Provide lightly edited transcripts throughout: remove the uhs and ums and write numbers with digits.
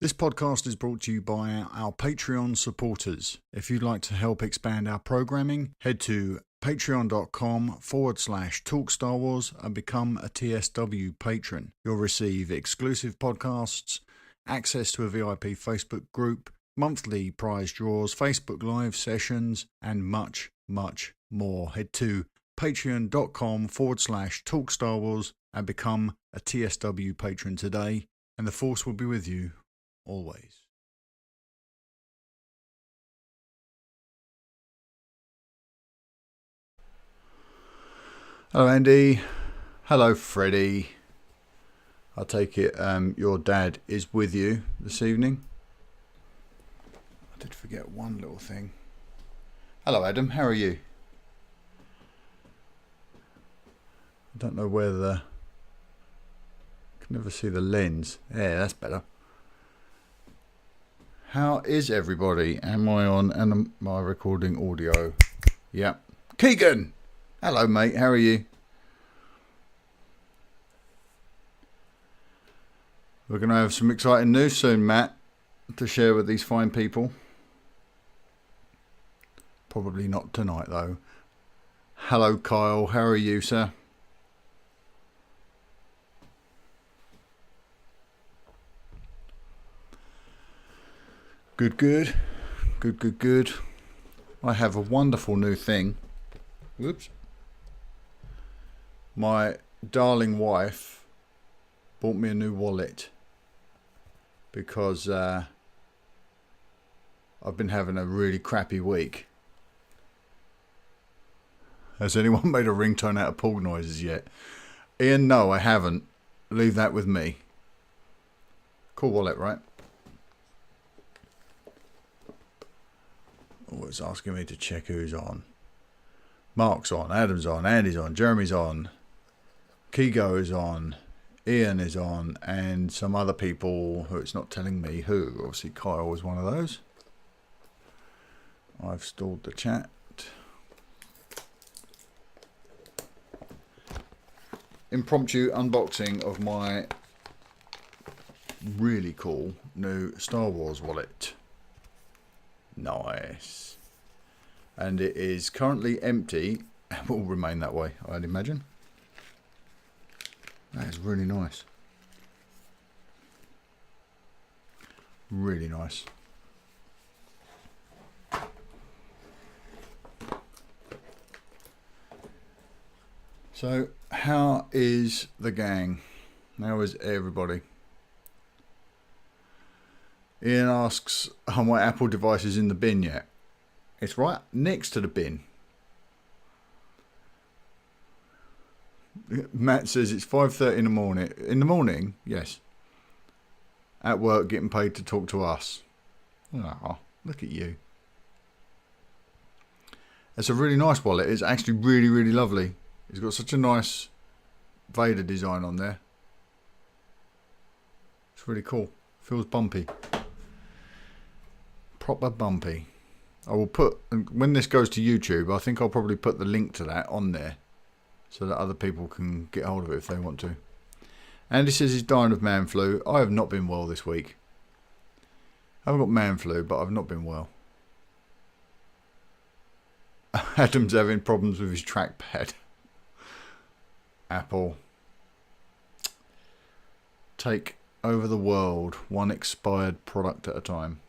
This podcast is brought to you by our Patreon supporters. If you'd like to help expand our programming, head to patreon.com/Talk Star Wars and become a TSW patron. You'll receive exclusive podcasts, access to a VIP Facebook group, monthly prize draws, Facebook Live sessions, and much, much more. Head to patreon.com/Talk Star Wars and become a TSW patron today, and the Force will be with you always. Hello, Andy. Hello, Freddie. I take it your dad is with you this evening. I did forget one little thing. Hello, Adam. How are you? I don't know where I can never see the lens. Yeah, that's better. How is everybody? Am I on and am I recording audio? Yep. Keegan! Hello, mate. How are you? We're going to have some exciting news soon, Matt, to share with these fine people. Probably not tonight, though. Hello, Kyle. How are you, sir? Good, good. Good, good, good. I have a wonderful new thing. Whoops. My darling wife bought me a new wallet because I've been having a really crappy week. Has anyone made a ringtone out of pool noises yet? Ian, no, I haven't. Leave that with me. Cool wallet, right? Oh, it's asking me to check who's on. Mark's on, Adam's on, Andy's on, Jeremy's on, Kigo is on, Ian is on, and some other people who it's not telling me who. Obviously Kyle was one of those. I've stalled the chat. Impromptu unboxing of my really cool new Star Wars wallet. Nice. And it is currently empty and will remain that way, I'd imagine. That is really nice. Really nice. So, how is the gang? How is everybody? Ian asks, are my Apple devices in the bin yet? It's right next to the bin. Matt says it's 5:30 in the morning. In the morning? Yes. At work getting paid to talk to us. Oh, look at you. It's a really nice wallet. It's actually really, really lovely. It's got such a nice Vader design on there. It's really cool. Feels bumpy. Proper bumpy. I will put, when this goes to YouTube, I think I'll probably put the link to that on there so that other people can get hold of it if they want to. Andy says he's dying of man flu. I have not been well this week. I haven't got man flu, but I've not been well. Adam's having problems with his trackpad. Apple. Take over the world, one expired product at a time.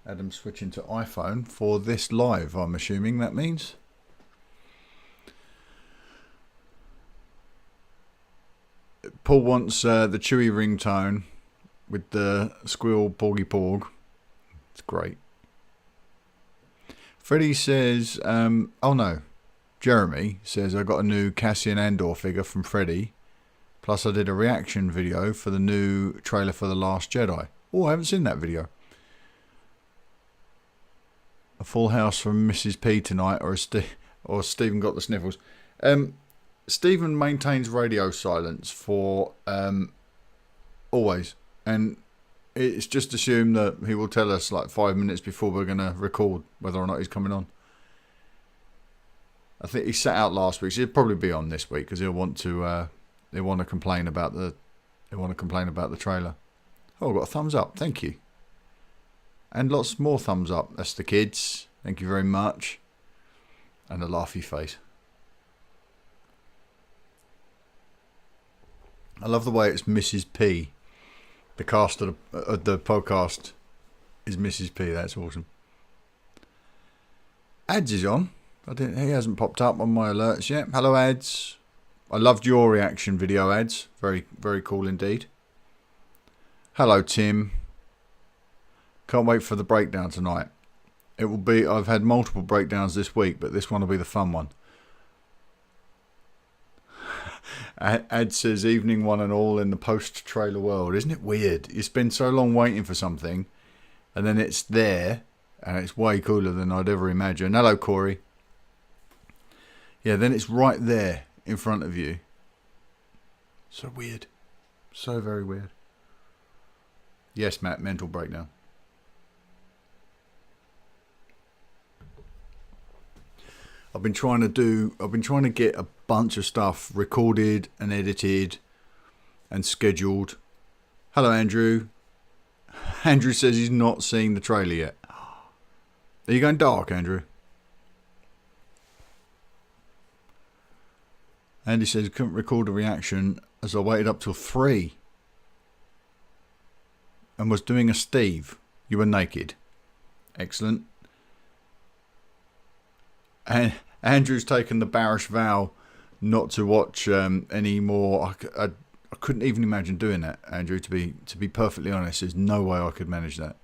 Adam's switching to iPhone for this live, I'm assuming that means. Paul wants the Chewy ringtone with the squeal porgy porg. It's great. Freddie says, oh no, Jeremy says I got a new Cassian Andor figure from Freddie. Plus I did a reaction video for the new trailer for The Last Jedi. Oh, I haven't seen that video. A full house from Mrs. P tonight, or Stephen got the sniffles. Stephen maintains radio silence for always, and it's just assumed that he will tell us like 5 minutes before we're going to record whether or not he's coming on. I think he sat out last week, so he'll probably be on this week because he'll want to complain about the trailer. Oh, I got a thumbs up. Thank you. And lots more thumbs up. That's the kids. Thank you very much. And a laughy face. I love the way it's Mrs. P. The cast of the podcast is Mrs. P. That's awesome. Ads is on. He hasn't popped up on my alerts yet. Hello, Ads. I loved your reaction video, Ads. Very, very cool indeed. Hello, Tim. Can't wait for the breakdown tonight. It will be. I've had multiple breakdowns this week, but this one will be the fun one. Ad says, evening one and all in the post-trailer world. Isn't it weird? You spend so long waiting for something, and then it's there, and it's way cooler than I'd ever imagine. Hello, Corey. Yeah, then it's right there in front of you. So weird. So very weird. Yes, Matt, mental breakdown. I've been trying to get a bunch of stuff recorded and edited and scheduled. Hello, Andrew. Andrew says he's not seen the trailer yet. Are you going dark, Andrew? Andy says he couldn't record a reaction as I waited up till 3 and was doing a Steve. You were naked. Excellent. And Andrew's taken the bearish vow not to watch any more. I couldn't even imagine doing that, Andrew. To be perfectly honest, there's no way I could manage that.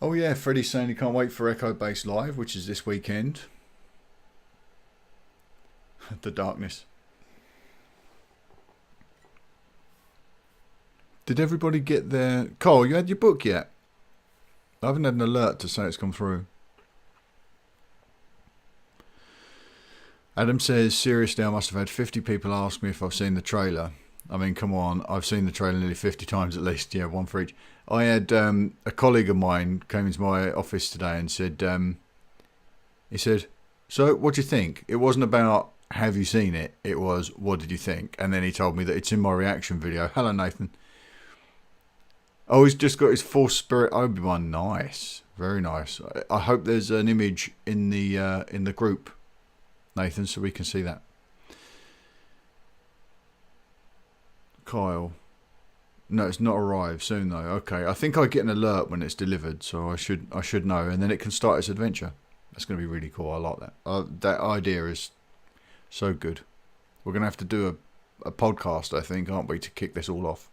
Oh yeah, Freddie's saying he can't wait for Echo Base Live, which is this weekend. The darkness. Did everybody get their... Cole, you had your book yet? I haven't had an alert to say it's come through. Adam says, seriously, I must have had 50 people ask me if I've seen the trailer. I mean, come on, I've seen the trailer nearly 50 times at least. Yeah, one for each. I had a colleague of mine came into my office today and said, he said, so what do you think? It wasn't about have you seen it? It was, what did you think? And then he told me that it's in my reaction video. Hello, Nathan. Oh, he's just got his Force Spirit Obi-Wan. Nice. Very nice. I hope there's an image in the group, Nathan, so we can see that. Kyle. No, it's not arrived soon though. Okay, I think I get an alert when it's delivered, so I should know, and then it can start its adventure. That's going to be really cool. I like that. That idea is so good. We're going to have to do a podcast, I think, aren't we, to kick this all off.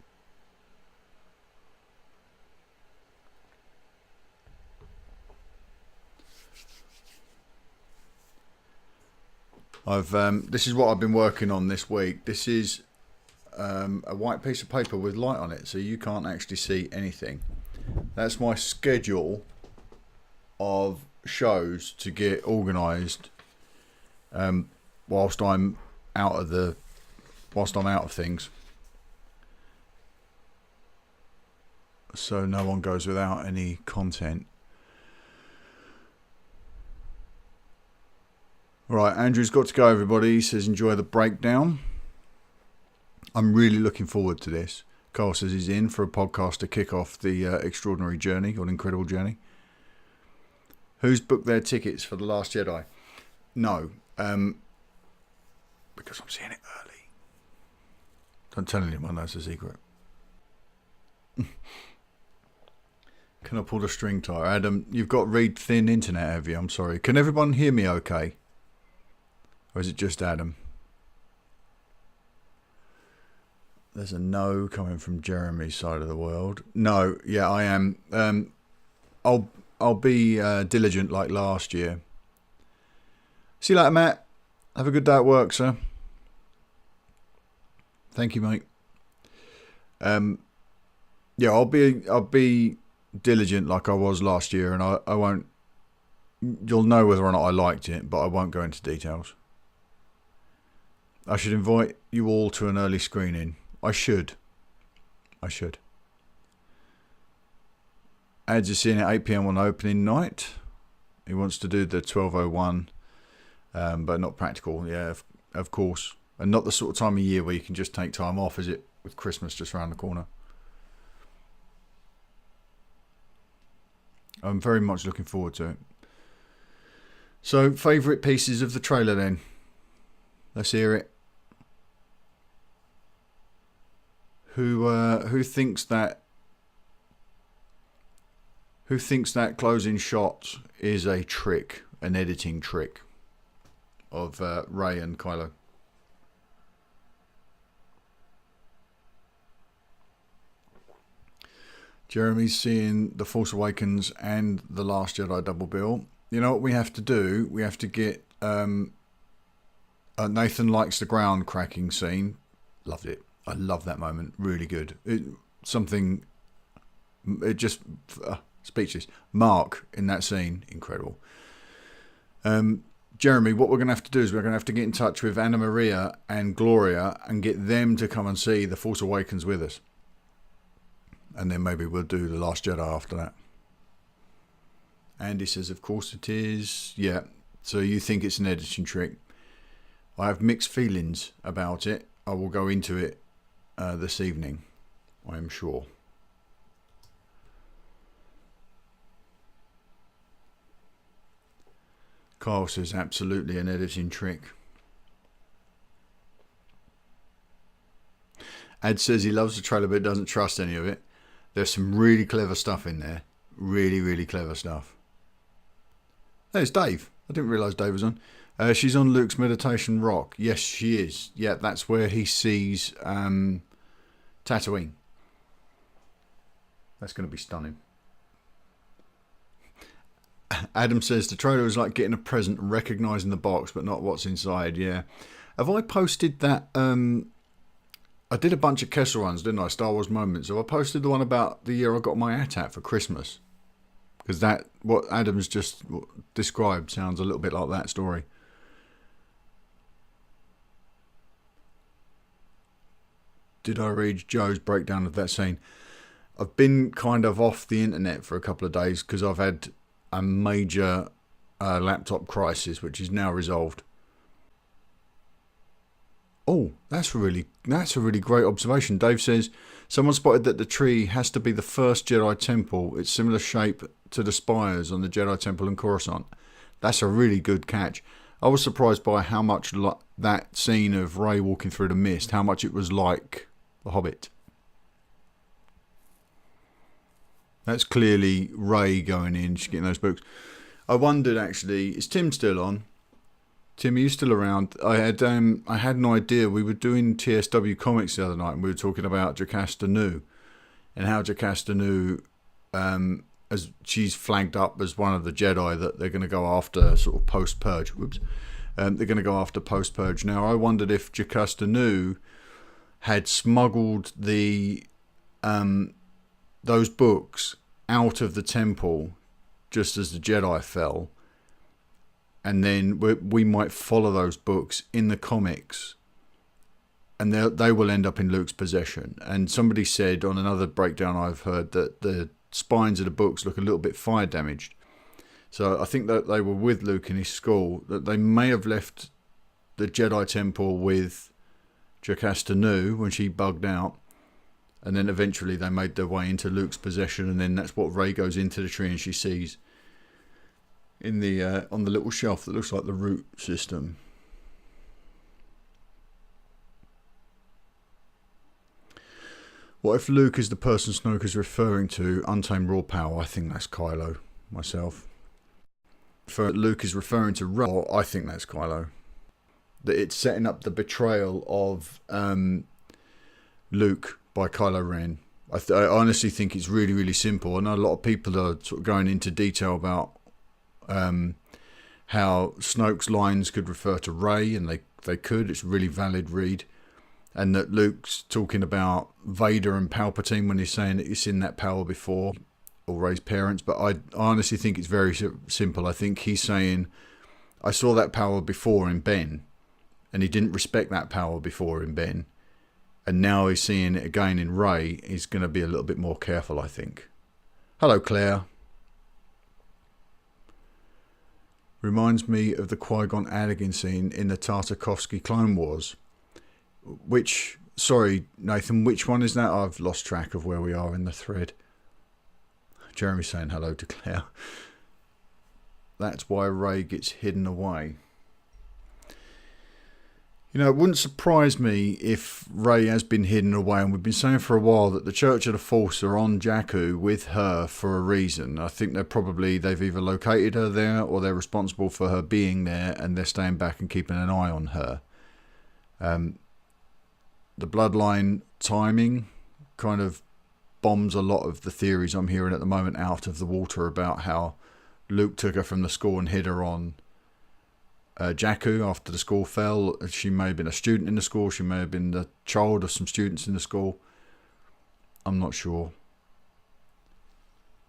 This is what I've been working on this week. This is a white piece of paper with light on it, so you can't actually see anything. That's my schedule of shows to get organised whilst I'm out of things, so no one goes without any content. Right, Andrew's got to go, everybody. He says enjoy the breakdown. I'm really looking forward to this. Carl says he's in for a podcast to kick off the extraordinary journey, or incredible journey. Who's booked their tickets for The Last Jedi? No, because I'm seeing it early. Don't tell anyone, that's a secret. Can I pull the string tie? Adam, you've got read thin internet, have you? I'm sorry. Can everyone hear me okay? Or is it just Adam? There's a no coming from Jeremy's side of the world. No, yeah, I am. I'll be diligent like last year. See you later, Matt. Have a good day at work, sir. Thank you, mate. Yeah, I'll be diligent like I was last year, and I won't. You'll know whether or not I liked it, but I won't go into details. I should invite you all to an early screening. I should. Ads are seeing at 8 PM on opening night. He wants to do the 1201, but not practical. Yeah, of course. And not the sort of time of year where you can just take time off, is it? With Christmas just around the corner. I'm very much looking forward to it. So, favourite pieces of the trailer then? Let's hear it. Who thinks that closing shot is a trick, an editing trick of Rey and Kylo? Jeremy's seeing The Force Awakens and The Last Jedi double bill. You know what we have to do? We have to get Nathan likes the ground cracking scene. Loved it. I love that moment. Really good. Speechless. Mark in that scene, incredible. Jeremy, what we're going to have to do is we're going to have to get in touch with Anna Maria and Gloria and get them to come and see The Force Awakens with us. And then maybe we'll do The Last Jedi after that. Andy says, of course it is. Yeah. So you think it's an editing trick. I have mixed feelings about it. I will go into it this evening, I am sure. Kyle says, absolutely an editing trick. Ad says he loves the trailer but doesn't trust any of it. There's some really clever stuff in there. Really, really clever stuff. There's Dave. I didn't realise Dave was on. She's on Luke's meditation rock. Yes, she is. Yeah, that's where he sees Tatooine. That's going to be stunning. Adam says the trailer is like getting a present and recognising the box but not what's inside. Yeah. Have I posted that? I did a bunch of Kessel runs, didn't I? Star Wars Moments. Have I posted the one about the year I got my AT-AT for Christmas? Because that, what Adam's just described, sounds a little bit like that story. Did I read Joe's breakdown of that scene? I've been kind of off the internet for a couple of days because I've had a major laptop crisis, which is now resolved. Oh, that's a really great observation. Dave says, someone spotted that the tree has to be the first Jedi temple. It's similar shape to the spires on the Jedi temple in Coruscant. That's a really good catch. I was surprised by how much that scene of Rey walking through the mist, how much it was like The Hobbit. That's clearly Rey going in, she's getting those books. I wondered actually, is Tim still on? Tim, are you still around? I had an idea. We were doing TSW Comics the other night and we were talking about Jocasta Nu and how Jocasta Nu, as she's flagged up as one of the Jedi that they're going to go after sort of post-Purge. They're going to go after post-Purge. Now, I wondered if Jocasta Nu had smuggled those books out of the temple just as the Jedi fell. And then we might follow those books in the comics and they will end up in Luke's possession. And somebody said on another breakdown I've heard that the spines of the books look a little bit fire damaged. So I think that they were with Luke in his school, that they may have left the Jedi Temple with Jocasta Nu when she bugged out. And then eventually they made their way into Luke's possession. And then that's what Rey goes into the tree and she sees in the on the little shelf that looks like the root system. What if Luke is the person Snoke is referring to, Untamed Raw Power? I think that's Kylo, myself. If Luke is referring to Rey, I think that's Kylo. That it's setting up the betrayal of Luke by Kylo Ren. I honestly think it's really, really simple. I know a lot of people are sort of going into detail about how Snoke's lines could refer to Rey, and they could. It's a really valid read. And that Luke's talking about Vader and Palpatine when he's saying that he's seen that power before, or Rey's parents. But I honestly think it's very simple. I think he's saying, I saw that power before in Ben, and he didn't respect that power before in Ben. And now he's seeing it again in Rey. He's going to be a little bit more careful, I think. Hello, Claire. Reminds me of the Qui-Gon Anakin scene in the Tartakovsky Clone Wars. Sorry, Nathan, which one is that? I've lost track of where we are in the thread. Jeremy's saying hello to Claire. That's why Rey gets hidden away. You know, it wouldn't surprise me if Rey has been hidden away, and we've been saying for a while that the Church of the Force are on Jakku with her for a reason. I think they've either located her there or they're responsible for her being there, and they're staying back and keeping an eye on her. The bloodline timing kind of bombs a lot of the theories I'm hearing at the moment out of the water about how Luke took her from the school and hid her on Jakku after the school fell. She may have been a student in the school. She may have been the child of some students in the school. I'm not sure.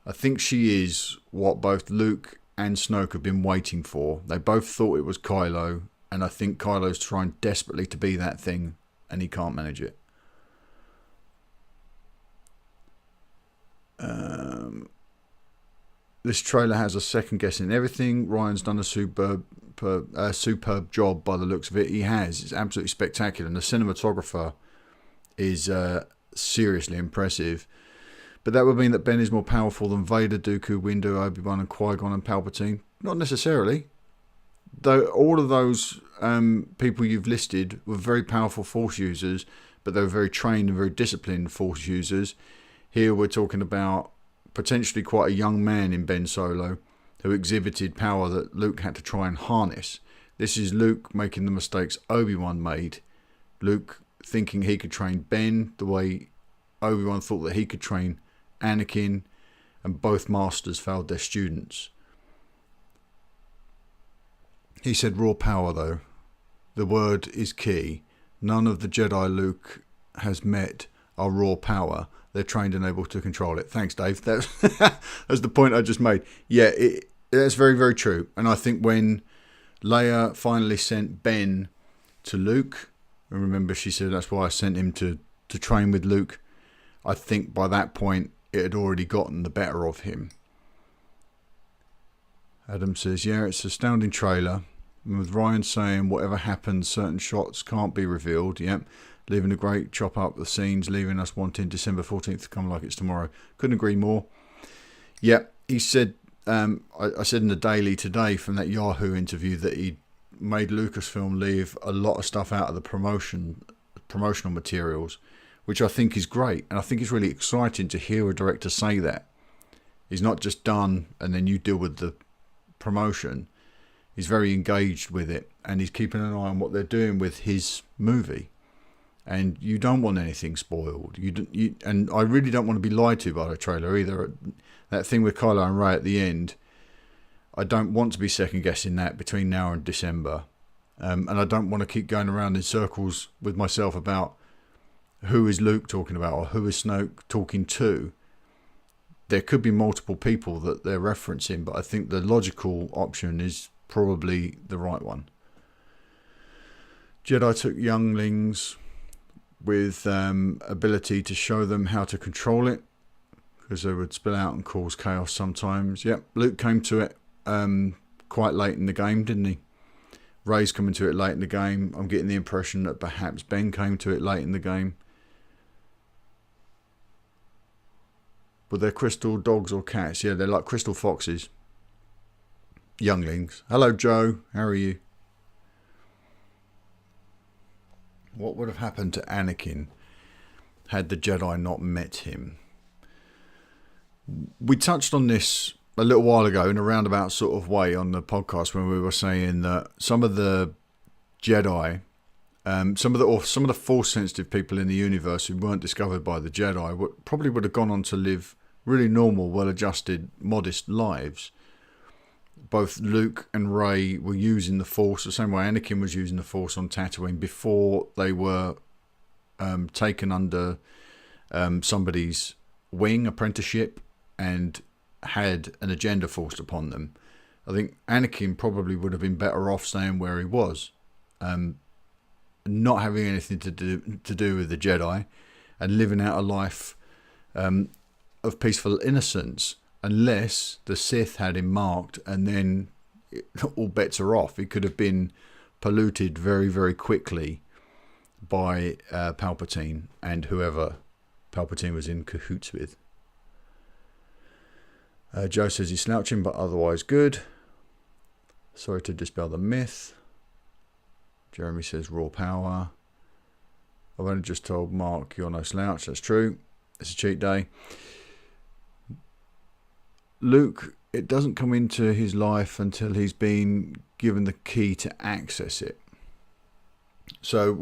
I think she is what both Luke and Snoke have been waiting for. They both thought it was Kylo, and I think Kylo's trying desperately to be that thing, and he can't manage it. This trailer has a second guessing everything. Ryan's done a superb job by the looks of it. He has. It's absolutely spectacular. And the cinematographer is seriously impressive. But that would mean that Ben is more powerful than Vader, Dooku, Windu, Obi-Wan and Qui-Gon and Palpatine. Not necessarily. Though all of those people you've listed were very powerful Force users, but they were very trained and very disciplined Force users. Here we're talking about potentially quite a young man in Ben Solo who exhibited power that Luke had to try and harness. This is Luke making the mistakes Obi-Wan made. Luke thinking he could train Ben the way Obi-Wan thought that he could train Anakin, and both masters failed their students. He said raw power though. The word is key. None of the Jedi Luke has met are raw power. They're trained and able to control it. Thanks, Dave. That's the point I just made. Yeah, that's very, very true. And I think when Leia finally sent Ben to Luke, and remember she said that's why I sent him to train with Luke, I think by that point it had already gotten the better of him. Adam says, yeah, it's an astounding trailer. And with Ryan saying whatever happens, certain shots can't be revealed. Yep. Leaving a great chop up the scenes, leaving us wanting December 14th to come like it's tomorrow. Couldn't agree more. Yeah, he said, I said in the Daily today from that Yahoo interview that he made Lucasfilm leave a lot of stuff out of the promotional materials, which I think is great. And I think it's really exciting to hear a director say that. He's not just done and then you deal with the promotion. He's very engaged with it, and he's keeping an eye on what they're doing with his movie. And you don't want anything spoiled. And I really don't want to be lied to by the trailer either. That thing with Kylo and Rey at the end, I don't want to be second guessing that between now and December. And I don't want to keep going around in circles with myself about who is Luke talking about or who is Snoke talking to. There could be multiple people that they're referencing, but I think the logical option is probably the right one. Jedi took younglings with ability to show them how to control it, because they would spill out and cause chaos sometimes. Yep, Luke came to it quite late in the game, didn't he? Rey's coming to it late in the game. I'm getting the impression that perhaps Ben came to it late in the game. Were they crystal dogs or cats? Yeah, they're like crystal foxes. Younglings. Hello, Joe. How are you? What would have happened to Anakin had the Jedi not met him? We touched on this a little while ago in a roundabout sort of way on the podcast when we were saying that some of the Jedi, some of the Force-sensitive people in the universe who weren't discovered by the Jedi probably would have gone on to live really normal, well-adjusted, modest lives. Both Luke and Rey were using the Force the same way Anakin was using the Force on Tatooine before they were taken under somebody's wing, apprenticeship, and had an agenda forced upon them. I think Anakin probably would have been better off staying where he was, not having anything to do with the Jedi, and living out a life of peaceful innocence, unless the Sith had him marked and then all bets are off. It could have been polluted very, very quickly by Palpatine and whoever Palpatine was in cahoots with. Joe says he's slouching but otherwise good. Sorry to dispel the myth. Jeremy says raw power. I've only just told Mark you're no slouch. That's true. It's a cheat day. Luke, it doesn't come into his life until he's been given the key to access it. So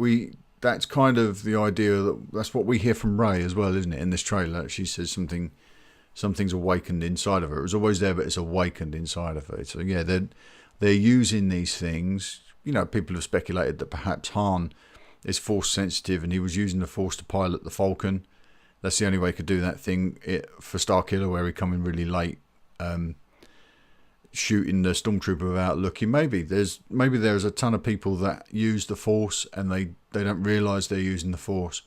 that's kind of the idea, that's what we hear from Rey as well, isn't it? In this trailer, she says something's awakened inside of her. It was always there, but it's awakened inside of her. So yeah, they're using these things. You know, people have speculated that perhaps Han is force sensitive and he was using the force to pilot the Falcon. That's the only way he could do that thing for Starkiller, where he come in really late, shooting the stormtrooper without looking. Maybe there's a ton of people that use the force and they don't realise they're using the force,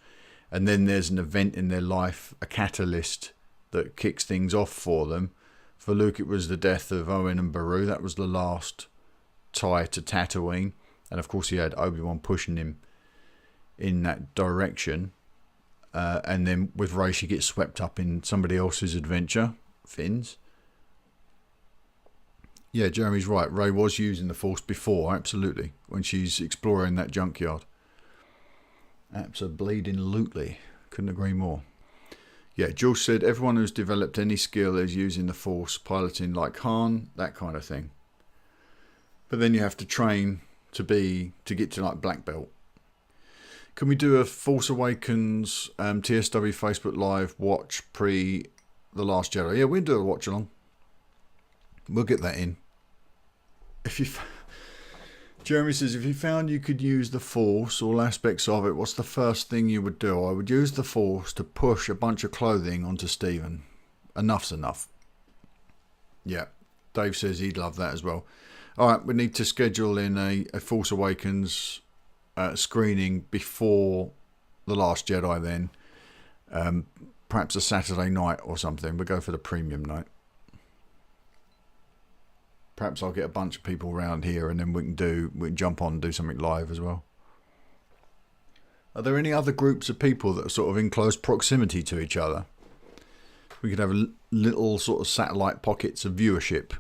and then there's an event in their life, a catalyst that kicks things off for them. For Luke, it was the death of Owen and Beru. That was the last tie to Tatooine, and of course he had Obi-Wan pushing him in that direction. And then with Rey, she gets swept up in somebody else's adventure, Finn's. Yeah, Jeremy's right. Rey was using the Force before, absolutely, when she's exploring that junkyard. Absolutely. Couldn't agree more. Yeah, Jules said everyone who's developed any skill is using the Force, piloting like Han, that kind of thing. But then you have to train to get to like black belt. Can we do a Force Awakens TSW Facebook Live watch pre The Last Jedi? Yeah, we'll do a watch along. We'll get that in. Jeremy says, if you found you could use the Force, all aspects of it, what's the first thing you would do? I would use the Force to push a bunch of clothing onto Stephen. Enough's enough. Yeah, Dave says he'd love that as well. All right, we need to schedule in a Force Awakens screening before The Last Jedi then. Perhaps a Saturday night or something. We'll go for the premium night. Perhaps I'll get a bunch of people around here and then we can jump on and do something live as well. Are there any other groups of people that are sort of in close proximity to each other? We could have little sort of satellite pockets of viewership.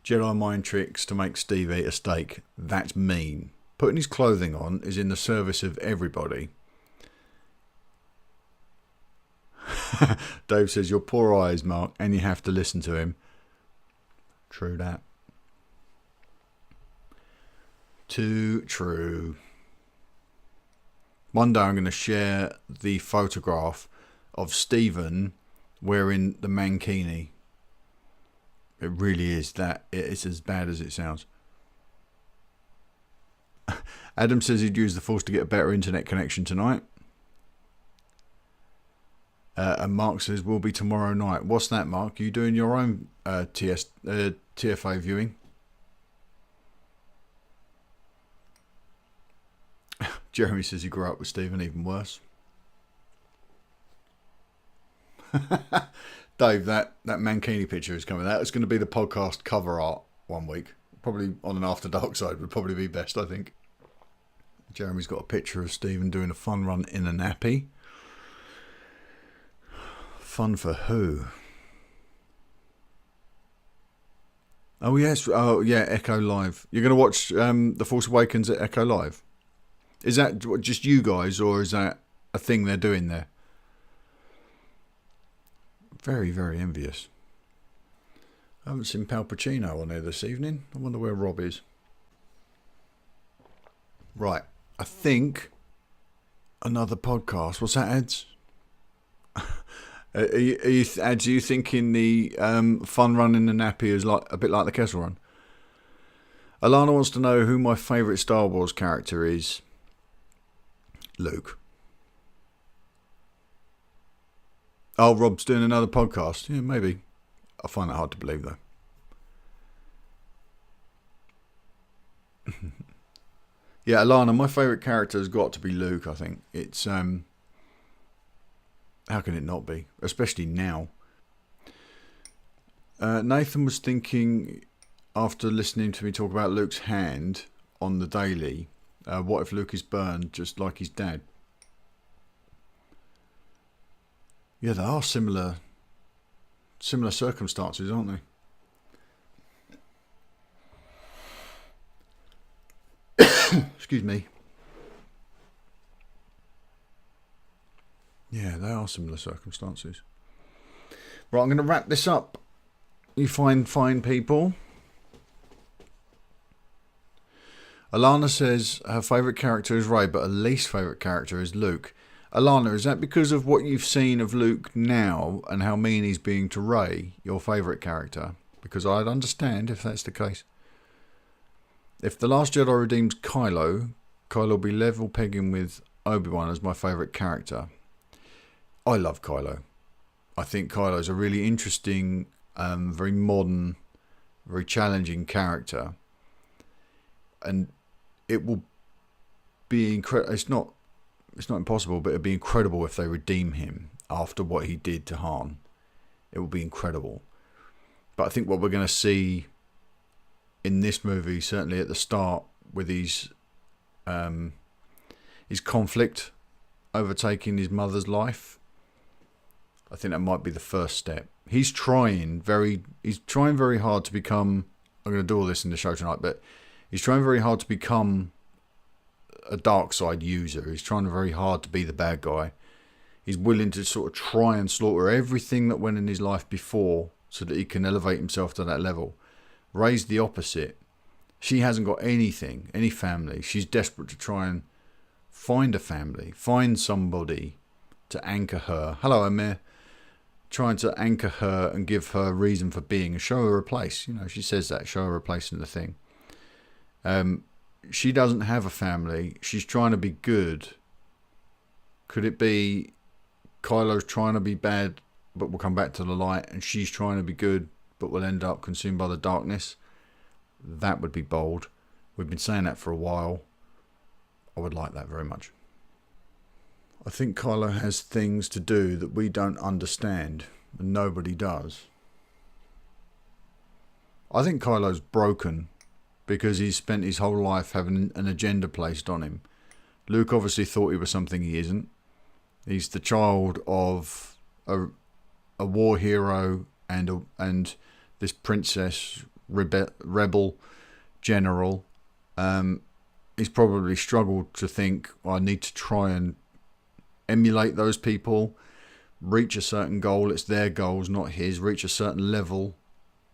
Jedi mind tricks to make Steve eat a steak. That's mean. Putting his clothing on is in the service of everybody. Dave says, your poor eyes, Mark, and you have to listen to him. True that. Too true. One day I'm going to share the photograph of Stephen wearing the mankini. It really is that. It's as bad as it sounds. Adam says he'd use the Force to get a better internet connection tonight. And Mark says will be tomorrow night. What's that, Mark? Are you doing your own TFA viewing? Jeremy says he grew up with Stephen, even worse. Dave, that mankini picture is coming out. It's going to be the podcast cover art one week. Probably on an After Dark side would probably be best, I think. Jeremy's got a picture of Stephen doing a fun run in a nappy. Fun for who? Oh yes, oh yeah, Echo Live. You're going to watch The Force Awakens at Echo Live? Is that just you guys, or is that a thing they're doing there? Very, very envious. I haven't seen Palpacino on there this evening. I wonder where Rob is. Right, I think another podcast. What's that, Ads? Are you thinking the fun run in the nappy is like a bit like the Kessel Run? Alana wants to know who my favourite Star Wars character is. Luke. Oh, Rob's doing another podcast. Yeah, maybe. I find that hard to believe, though. Yeah, Alana, my favourite character has got to be Luke, I think. It's how can it not be? Especially now. Nathan was thinking, after listening to me talk about Luke's hand on the daily, what if Luke is burned just like his dad? Yeah, there are similar circumstances, aren't they? Excuse me. Yeah, they are similar circumstances. Right, I'm going to wrap this up. You fine people. Alana says her favourite character is Ray, but her least favourite character is Luke. Alana, is that because of what you've seen of Luke now and how mean he's being to Ray, your favourite character? Because I'd understand if that's the case. If The Last Jedi redeems Kylo will be level pegging with Obi-Wan as my favourite character. I love Kylo. I think Kylo's a really interesting, very modern, very challenging character. And it will be incredible. It's not impossible, but it'd be incredible if they redeem him after what he did to Han. It will be incredible. But I think what we're going to see in this movie, certainly at the start, with his conflict overtaking his mother's life, I think that might be the first step. He's trying very hard to become. I'm going to do all this in the show tonight, but he's trying very hard to become a dark side user. He's trying very hard to be the bad guy. He's willing to sort of try and slaughter everything that went in his life before so that he can elevate himself to that level. Ray's the opposite. She hasn't got anything, any family. She's desperate to try and find a family, find somebody to anchor her. Hello, Amir. Trying to anchor her and give her a reason for being and show her a place. You know, she says that, show her a place in the thing. She doesn't have a family. She's trying to be good. Could it be Kylo's trying to be bad but will come back to the light, and she's trying to be good but will end up consumed by the darkness? That would be bold. We've been saying that for a while. I would like that very much. I think Kylo has things to do that we don't understand, and nobody does. I think Kylo's broken because he's spent his whole life having an agenda placed on him. Luke obviously thought he was something he isn't. He's the child of a war hero and this princess rebel general. He's probably struggled to think, well, I need to try and emulate those people, reach a certain goal. It's their goals, not his. Reach a certain level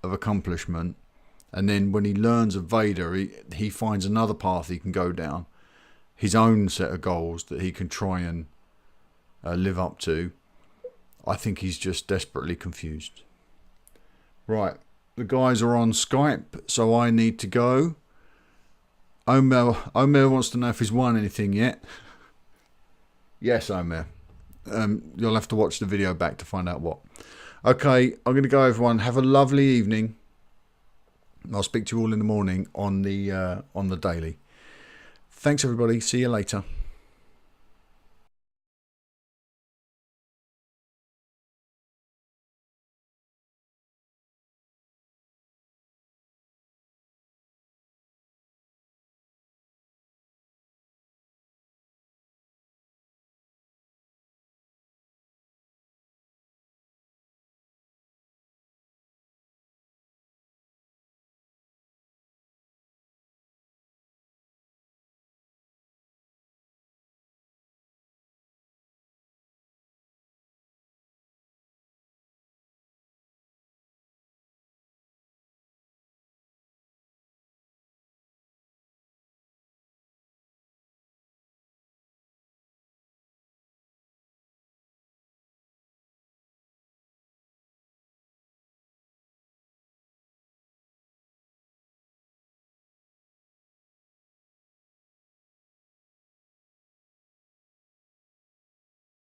of accomplishment. And then when he learns of Vader, he finds another path he can go down. His own set of goals that he can try and live up to. I think he's just desperately confused. Right, the guys are on Skype, so I need to go. Omer wants to know if he's won anything yet. Yes, Omer. You'll have to watch the video back to find out what. Okay, I'm going to go, everyone. Have a lovely evening. I'll speak to you all in the morning on the daily. Thanks, everybody. See you later.